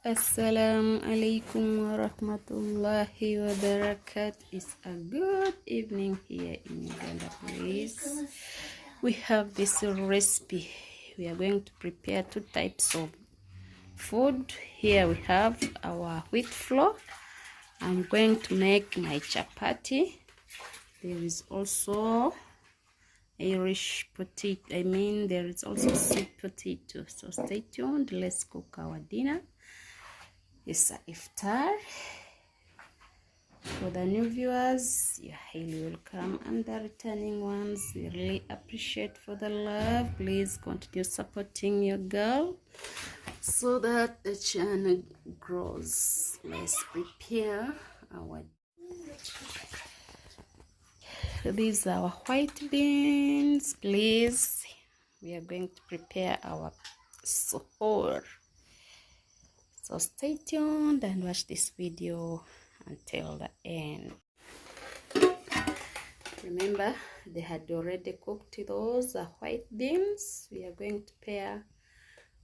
Assalamu alaikum wa rahmatullahi wa barakatuh. It's a good evening here in Uganda, please. We have this recipe. We are going to prepare two types of food. Here we have our wheat flour. I'm going to make my chapati. There is also Irish potato. There is also sweet potato. So stay tuned. Let's cook our dinner. It's a iftar. For the new viewers, you're highly welcome, and the returning ones, we really appreciate for the love. Please continue supporting your girl so that the channel grows. Let's prepare our. These are our white beans. Please, we are going to prepare our suhoor. So stay tuned and watch this video until the end. Remember, they had already cooked those white beans. We are going to pair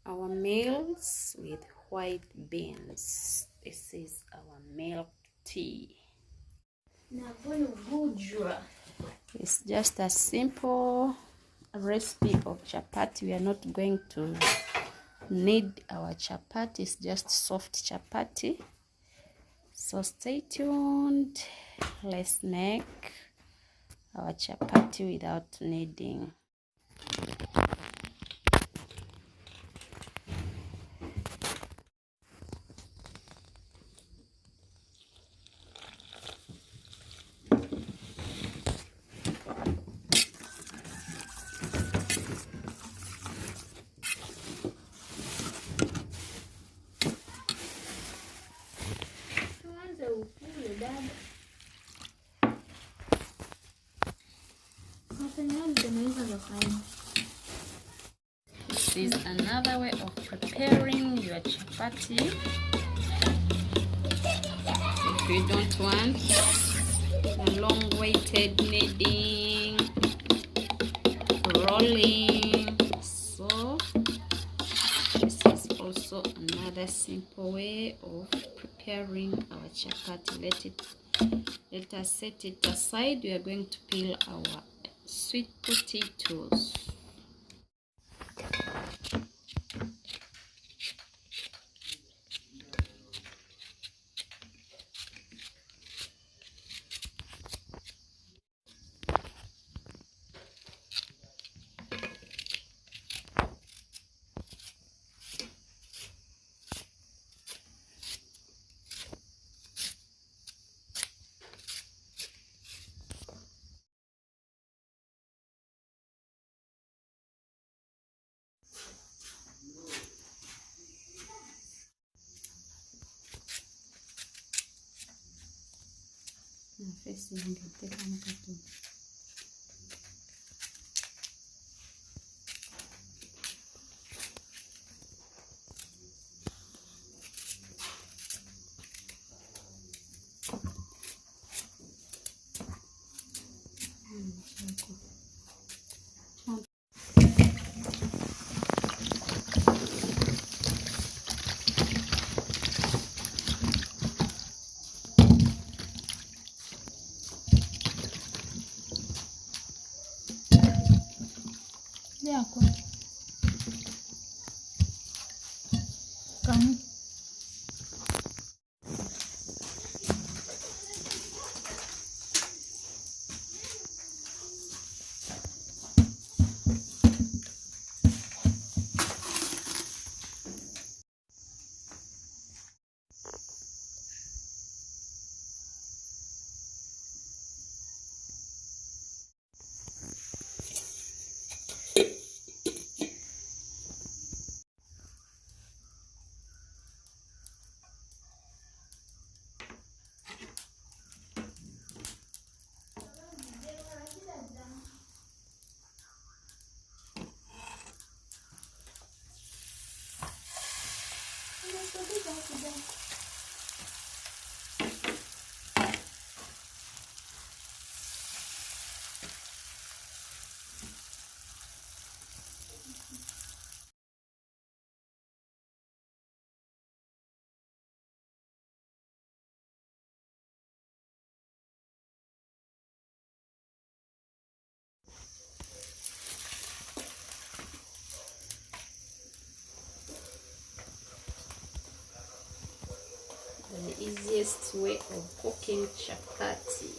our meals with white beans. This is our milk tea. It's just a simple recipe of chapati. We are not going to knead our chapati. It's just soft chapati. So stay tuned. Let's make our chapati without kneading. This is another way of preparing your chapati. If you don't want a long-waited kneading, rolling, so this is also another simple way of preparing our chapati. Let us set it aside. We are going to peel our sweet potatoes. Come. the easiest way of cooking chapati.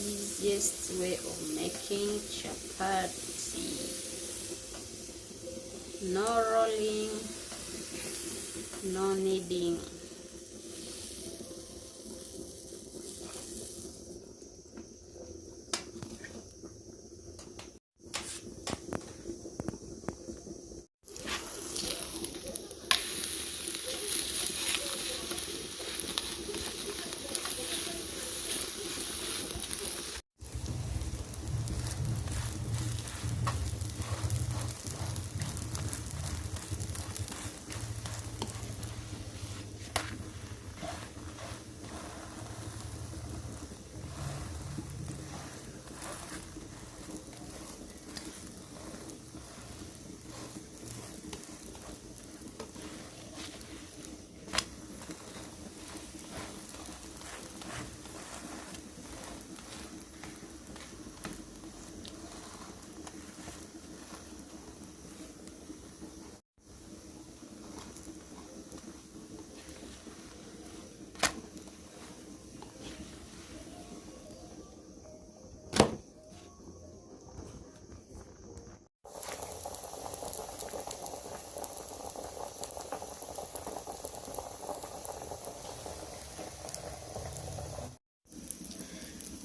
Easiest way of making chapati. No rolling, no kneading.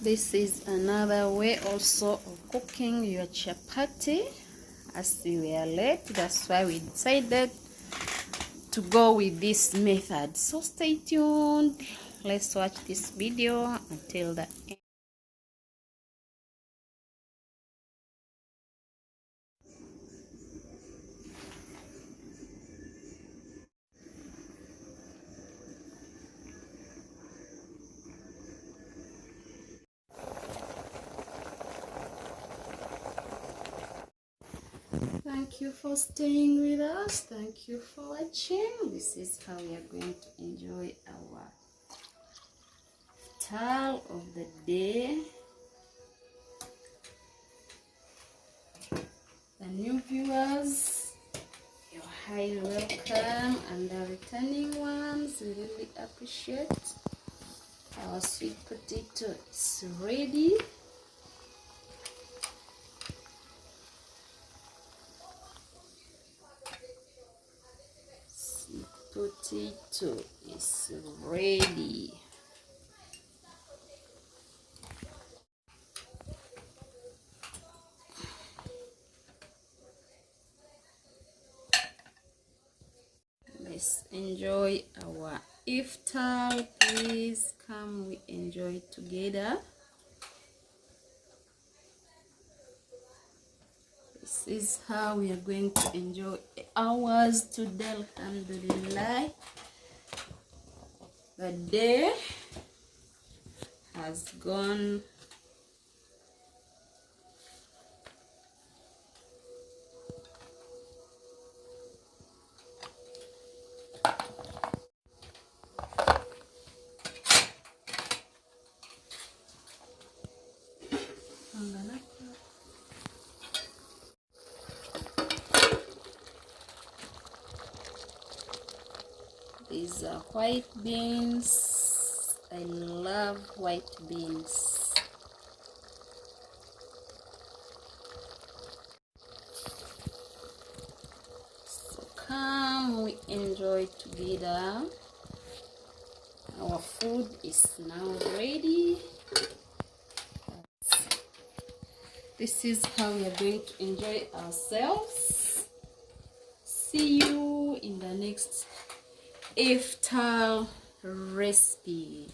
This is another way also of cooking your chapati. As we were late, that's why we decided to go with this method. So stay tuned. Let's watch this video until the end. Thank you for staying with us. Thank you for watching. This is how we are going to enjoy our towel of the day. The new viewers, you're highly welcome, and the returning ones, we really appreciate. Our sweet potato is ready. Potato is ready. Let's enjoy our iftar. Please come, we enjoy together. This is how we are going to enjoy ours today. Alhamdulillah, the day has gone These are white beans. I love white beans. come, we enjoy together. Our food is now ready. This is how we are going to enjoy ourselves. See you in the next iftar recipe.